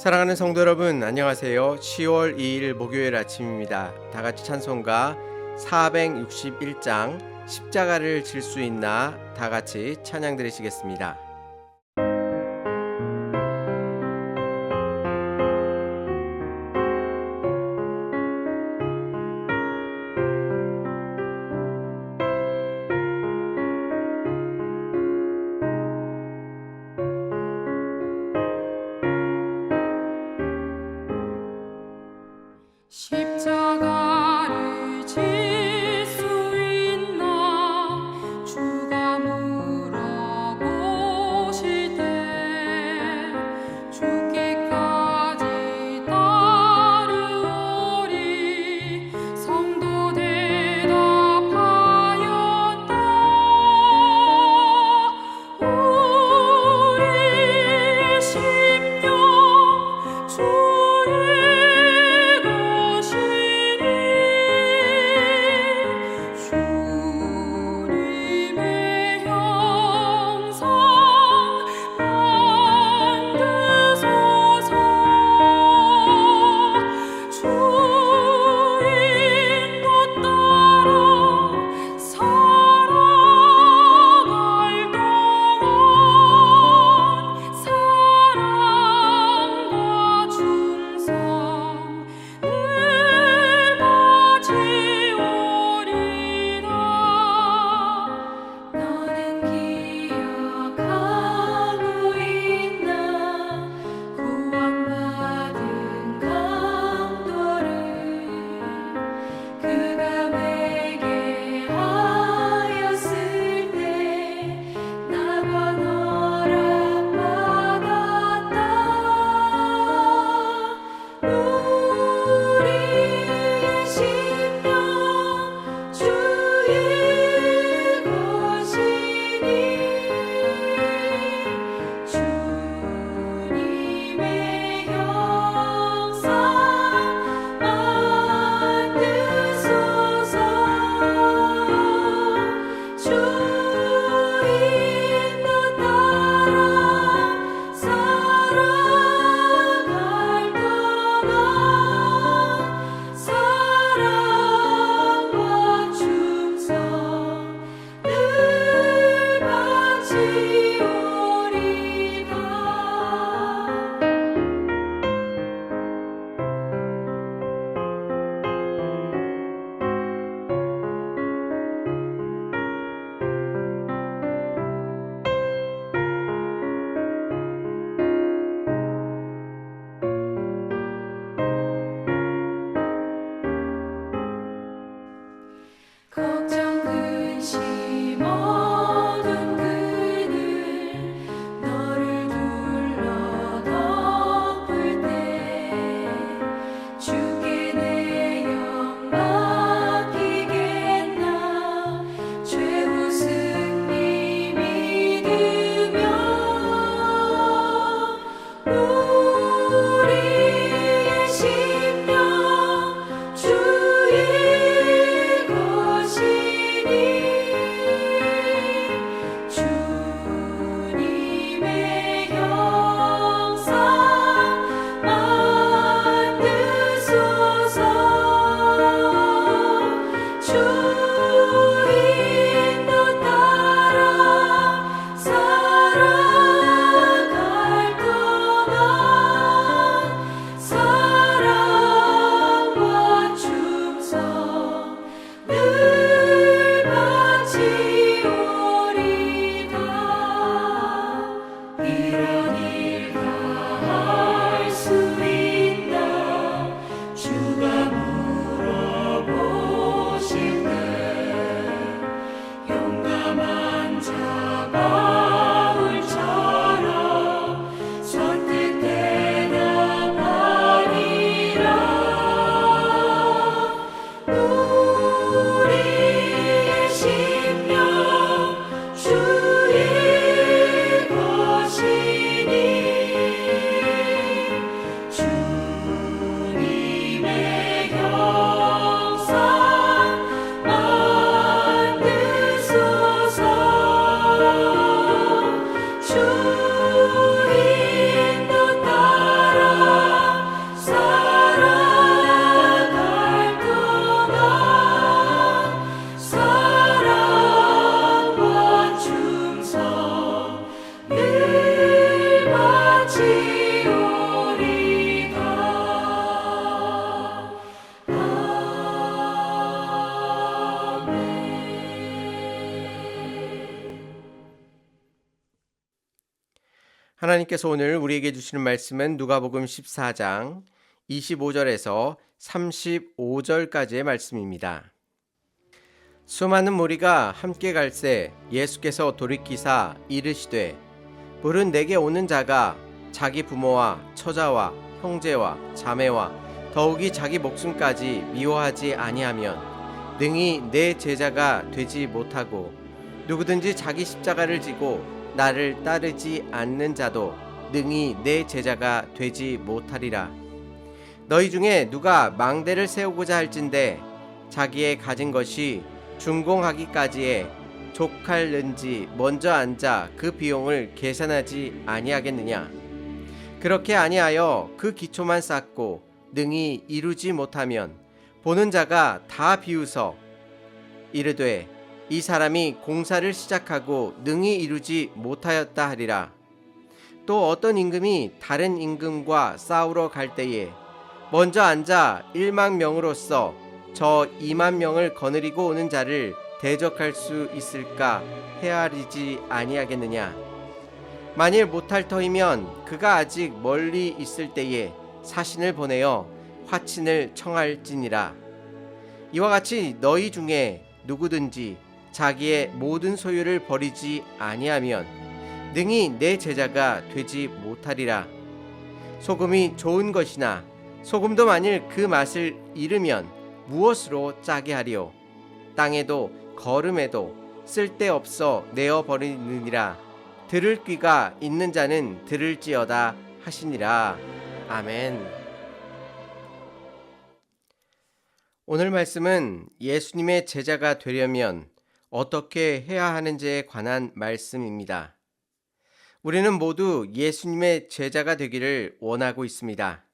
사랑하는 성도 여러분, 안녕하세요. 10월 2일 목요일 아침입니다. 다 같이 찬송가 461장 십자가를 질 수 있나 다 같이 찬양 드리시겠습니다. 십자가를 질 수 있나 주가 물어보실 때 죽기까지 따르오리. 성도 대답하였다. 우리의 심령 주의 것이 하나님께서 오늘 우리에게 주시는 말씀은 누가복음 14장 25절에서 35절까지의 말씀입니다. 수많은 무리가 함께 갈새 예수께서 돌이키사 이르시되 물은 내게 오는 자가 자기 부모와 처자와 형제와 자매와 더욱이 자기 목숨까지 미워하지 아니하면 능히 내 제자가 되지 못하고 누구든지 자기 십자가를 지고 나를 따르지 않는 자도 능히 내 제자가 되지 못하리라. 너희 중에 누가 망대를 세우고자 할진대 자기의 가진 것이 준공하기까지에 족할는지 먼저 앉아 그 비용을 계산하지 아니하겠느냐. 그렇게 아니하여 그 기초만 쌓고 능히 이루지 못하면 보는 자가 다 비웃어 이르되 이 사람이 공사를 시작하고 능히 이루지 못하였다 하리라. 또 어떤 임금이 다른 임금과 싸우러 갈 때에 먼저 앉아 1만 명으로서 저 2만 명을 거느리고 오는 자를 대적할 수 있을까 헤아리지 아니하겠느냐. 만일 못할 터이면 그가 아직 멀리 있을 때에 사신을 보내어 화친을 청할지니라. 이와 같이 너희 중에 누구든지 자기의 모든 소유를 버리지 아니하면 능히 내 제자가 되지 못하리라. 소금이 좋은 것이나 소금도 만일 그 맛을 잃으면 무엇으로 짜게 하리요. 땅에도 거름에도 쓸데없어 내어 버리느니라. 들을 귀가 있는 자는 들을지어다 하시니라. 아멘. 오늘 말씀은 예수님의 제자가 되려면 어떻게 해야 하는지에 관한 말씀입니다. 우리는 모두 예수님의 제자가 되기를 원하고 있습니다.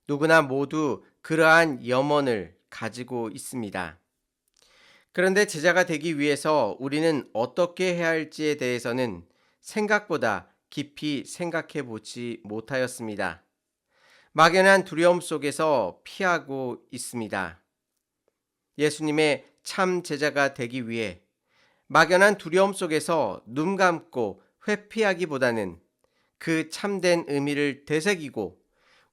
누구나 모두 그러한 염원을 가지고 있습니다. 그런데 제자가 되기 위해서 우리는 어떻게 해야 할지에 대해서는 생각보다 깊이 생각해 보지 못하였습니다. 막연한 두려움 속에서 피하고 있습니다. 예수님의 참 제자가 되기 위해 막연한 두려움 속에서 눈 감고 회피하기보다는 그 참된 의미를 되새기고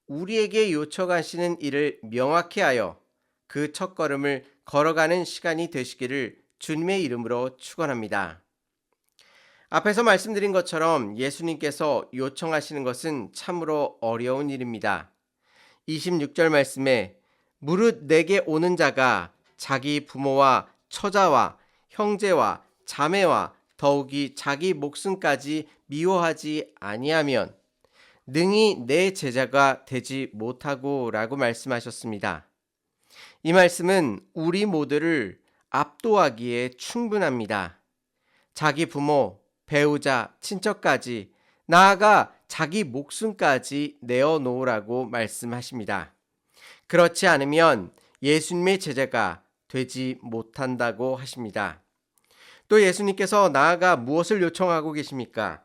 우리에게 요청하시는 일을 명확히 하여 그 첫걸음을 걸어가는 시간이 되시기를 주님의 이름으로 축원합니다. 앞에서 말씀드린 것처럼 예수님께서 요청하시는 것은 참으로 어려운 일입니다. 26절 말씀에 무릇 내게 오는 자가 자기 부모와 처자와 형제와 자매와 더욱이 자기 목숨까지 미워하지 아니하면 능히 내 제자가 되지 못하고 라고 말씀하셨습니다. 이 말씀은 우리 모두를 압도하기에 충분합니다. 자기 부모, 배우자, 친척까지 나아가 자기 목숨까지 내어놓으라고 말씀하십니다. 그렇지 않으면 예수님의 제자가 되지 못한다고 하십니다. 또 예수님께서 나아가 무엇을 요청하고 계십니까?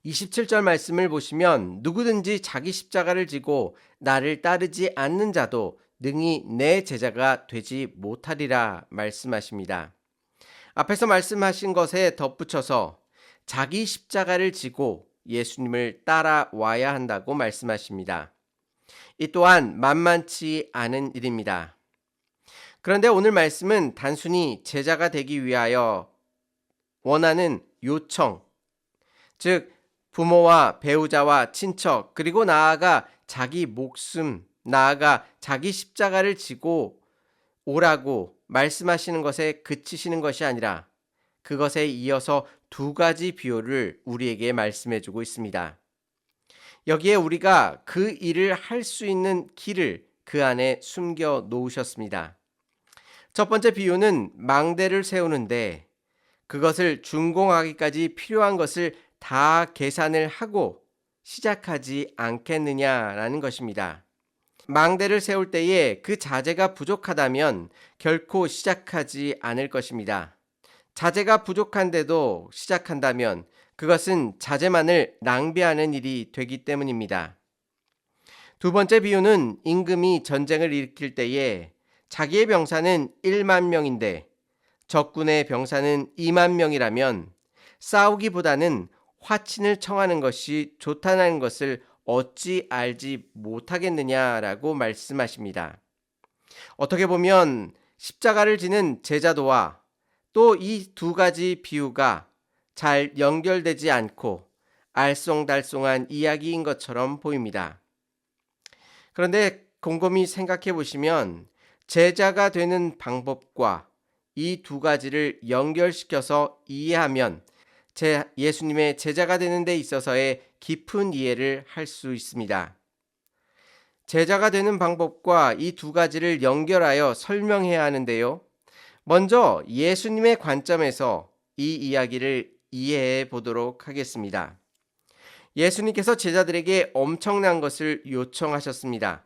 27절 말씀을 보시면 누구든지 자기 십자가를 지고 나를 따르지 않는 자도 능히 내 제자가 되지 못하리라 말씀하십니다. 앞에서 말씀하신 것에 덧붙여서 자기 십자가를 지고 예수님을 따라와야 한다고 말씀하십니다. 이 또한 만만치 않은 일입니다. 그런데 오늘 말씀은 단순히 제자가 되기 위하여 원하는 요청, 즉 부모와 배우자와 친척 그리고 나아가 자기 목숨, 나아가 자기 십자가를 지고 오라고 말씀하시는 것에 그치시는 것이 아니라 그것에 이어서 두 가지 비유를 우리에게 말씀해 주고 있습니다. 여기에 우리가 그 일을 할 수 있는 길을 그 안에 숨겨 놓으셨습니다. 첫 번째 비유는 망대를 세우는데 그것을 준공하기까지 필요한 것을 다 계산을 하고 시작하지 않겠느냐라는 것입니다. 망대를 세울 때에 그 자재가 부족하다면 결코 시작하지 않을 것입니다. 자재가 부족한데도 시작한다면 그것은 자재만을 낭비하는 일이 되기 때문입니다. 두 번째 비유는 임금이 전쟁을 일으킬 때에 자기의 병사는 1만 명인데 적군의 병사는 2만 명이라면 싸우기보다는 화친을 청하는 것이 좋다는 것을 어찌 알지 못하겠느냐라고 말씀하십니다. 어떻게 보면 십자가를 지는 제자도와 또 이 두 가지 비유가 잘 연결되지 않고 알쏭달쏭한 이야기인 것처럼 보입니다. 그런데 곰곰이 생각해 보시면 제자가 되는 방법과 이 두 가지를 연결시켜서 이해하면 예수님의 제자가 되는 데 있어서의 깊은 이해를 할 수 있습니다. 제자가 되는 방법과 이 두 가지를 연결하여 설명해야 하는데요. 먼저 예수님의 관점에서 이 이야기를 이해해 보도록 하겠습니다. 예수님께서 제자들에게 엄청난 것을 요청하셨습니다.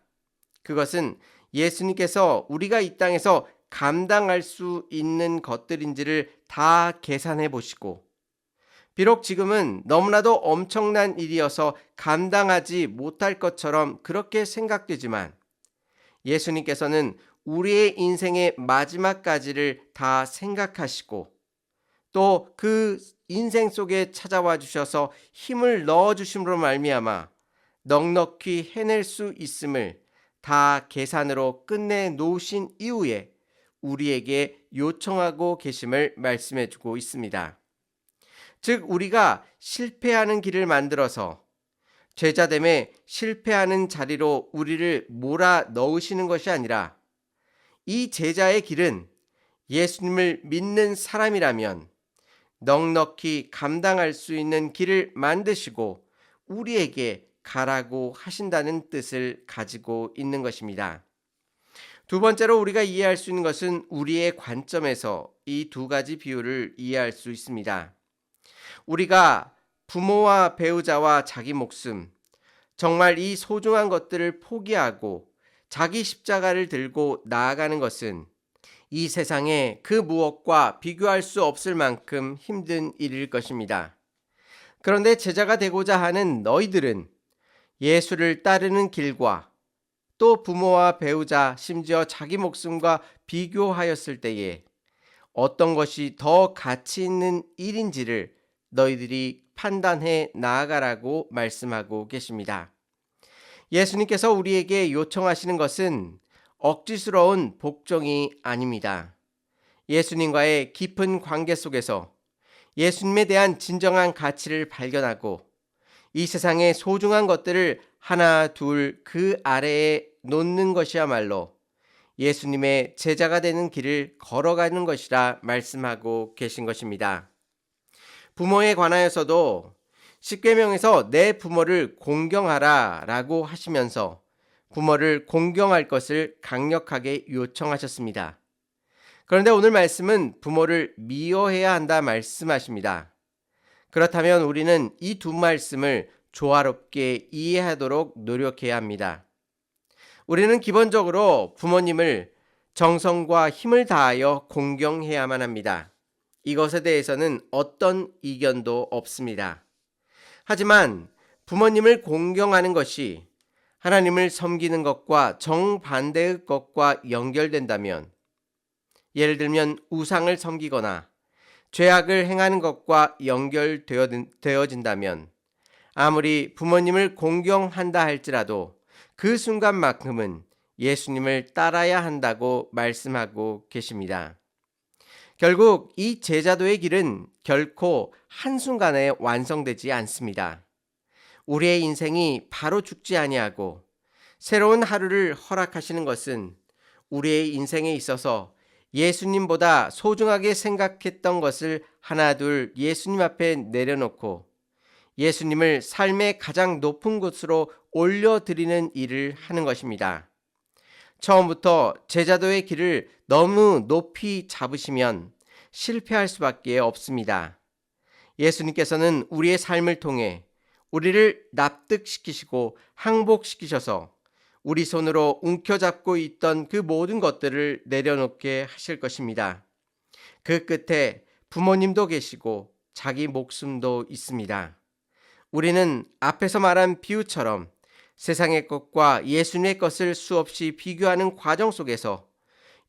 그것은 예수님께서 우리가 이 땅에서 감당할 수 있는 것들인지를 다 계산해 보시고, 비록 지금은 너무나도 엄청난 일이어서 감당하지 못할 것처럼 그렇게 생각되지만 예수님께서는 우리의 인생의 마지막까지를 다 생각하시고 또 그 인생 속에 찾아와 주셔서 힘을 넣어 주심으로 말미암아 넉넉히 해낼 수 있음을 다 계산으로 끝내 놓으신 이후에 우리에게 요청하고 계심을 말씀해 주고 있습니다. 즉 우리가 실패하는 길을 만들어서 제자됨에 실패하는 자리로 우리를 몰아 넣으시는 것이 아니라 이 제자의 길은 예수님을 믿는 사람이라면 넉넉히 감당할 수 있는 길을 만드시고 우리에게 가라고 하신다는 뜻을 가지고 있는 것입니다. 두 번째로 우리가 이해할 수 있는 것은 우리의 관점에서 이 두 가지 비유를 이해할 수 있습니다. 우리가 부모와 배우자와 자기 목숨, 정말 이 소중한 것들을 포기하고 자기 십자가를 들고 나아가는 것은 이 세상에 그 무엇과 비교할 수 없을 만큼 힘든 일일 것입니다. 그런데 제자가 되고자 하는 너희들은 예수를 따르는 길과 또 부모와 배우자, 심지어 자기 목숨과 비교하였을 때에 어떤 것이 더 가치 있는 일인지를 너희들이 판단해 나아가라고 말씀하고 계십니다. 예수님께서 우리에게 요청하시는 것은 억지스러운 복종이 아닙니다. 예수님과의 깊은 관계 속에서 예수님에 대한 진정한 가치를 발견하고 이 세상의 소중한 것들을 하나 둘 그 아래에 놓는 것이야말로 예수님의 제자가 되는 길을 걸어가는 것이라 말씀하고 계신 것입니다. 부모에 관하여서도 십계명에서 내 부모를 공경하라 라고 하시면서 부모를 공경할 것을 강력하게 요청하셨습니다. 그런데 오늘 말씀은 부모를 미워해야 한다 말씀하십니다. 그렇다면 우리는 이 두 말씀을 조화롭게 이해하도록 노력해야 합니다. 우리는 기본적으로 부모님을 정성과 힘을 다하여 공경해야만 합니다. 이것에 대해서는 어떤 이견도 없습니다. 하지만 부모님을 공경하는 것이 하나님을 섬기는 것과 정반대의 것과 연결된다면, 예를 들면 우상을 섬기거나 죄악을 행하는 것과 연결되어진다면 아무리 부모님을 공경한다 할지라도 그 순간만큼은 예수님을 따라야 한다고 말씀하고 계십니다. 결국 이 제자도의 길은 결코 한순간에 완성되지 않습니다. 우리의 인생이 바로 죽지 아니하고 새로운 하루를 허락하시는 것은 우리의 인생에 있어서 예수님보다 소중하게 생각했던 것을 하나둘 예수님 앞에 내려놓고 예수님을 삶의 가장 높은 곳으로 올려드리는 일을 하는 것입니다. 처음부터 제자도의 길을 너무 높이 잡으시면 실패할 수밖에 없습니다. 예수님께서는 우리의 삶을 통해 우리를 납득시키시고 항복시키셔서 우리 손으로 움켜잡고 있던 그 모든 것들을 내려놓게 하실 것입니다. 그 끝에 부모님도 계시고 자기 목숨도 있습니다. 우리는 앞에서 말한 비유처럼 세상의 것과 예수님의 것을 수없이 비교하는 과정 속에서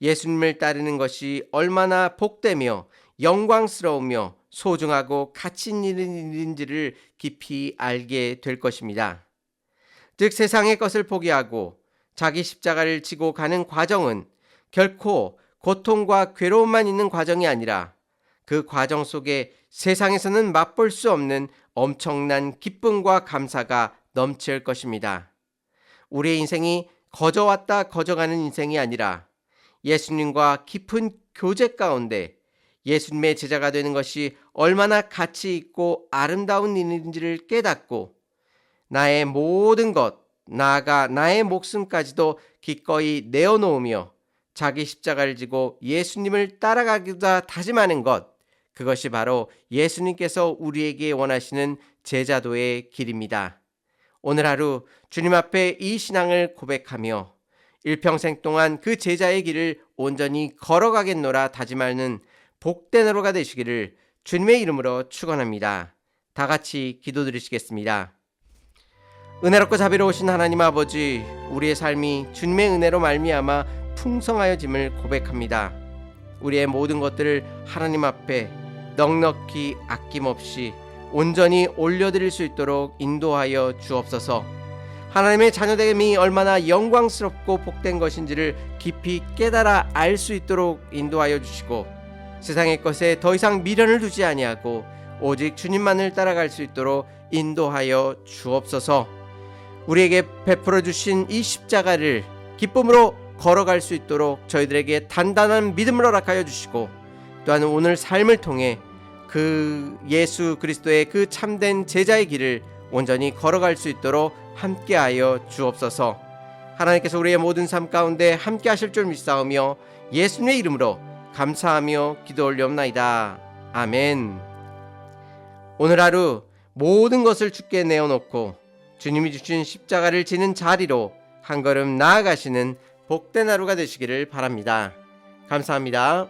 예수님을 따르는 것이 얼마나 복되며 영광스러우며 소중하고 가치 있는 일인지를 깊이 알게 될 것입니다. 즉 세상의 것을 포기하고 자기 십자가를 지고 가는 과정은 결코 고통과 괴로움만 있는 과정이 아니라 그 과정 속에 세상에서는 맛볼 수 없는 엄청난 기쁨과 감사가 넘칠 것입니다. 우리의 인생이 거저왔다 거저가는 인생이 아니라 예수님과 깊은 교제 가운데 예수님의 제자가 되는 것이 얼마나 가치 있고 아름다운 일인지를 깨닫고 나의 모든 것, 나아가 나의 목숨까지도 기꺼이 내어놓으며 자기 십자가를 지고 예수님을 따라가기다 다짐하는 것, 그것이 바로 예수님께서 우리에게 원하시는 제자도의 길입니다. 오늘 하루 주님 앞에 이 신앙을 고백하며 일평생 동안 그 제자의 길을 온전히 걸어가겠노라 다짐하는 복된 하루가 되시기를 주님의 이름으로 축원합니다. 다 같이 기도드리시겠습니다. 은혜롭고 자비로우신 하나님 아버지, 우리의 삶이 주님의 은혜로 말미암아 풍성하여짐을 고백합니다. 우리의 모든 것들을 하나님 앞에 넉넉히 아낌없이 온전히 올려드릴 수 있도록 인도하여 주옵소서. 하나님의 자녀됨이 얼마나 영광스럽고 복된 것인지를 깊이 깨달아 알 수 있도록 인도하여 주시고 세상의 것에 더 이상 미련을 두지 아니하고 오직 주님만을 따라갈 수 있도록 인도하여 주옵소서. 우리에게 베풀어 주신 이 십자가를 기쁨으로 걸어갈 수 있도록 저희들에게 단단한 믿음을 허락하여 주시고 또한 오늘 삶을 통해 그 예수 그리스도의 그 참된 제자의 길을 온전히 걸어갈 수 있도록 함께하여 주옵소서. 하나님께서 우리의 모든 삶 가운데 함께 하실 줄 믿사오며 예수님의 이름으로 감사하며 기도 올려옵나이다. 아멘. 오늘 하루 모든 것을 주께 내어놓고 주님이 주신 십자가를 지는 자리로 한 걸음 나아가시는 복된 하루가 되시기를 바랍니다. 감사합니다.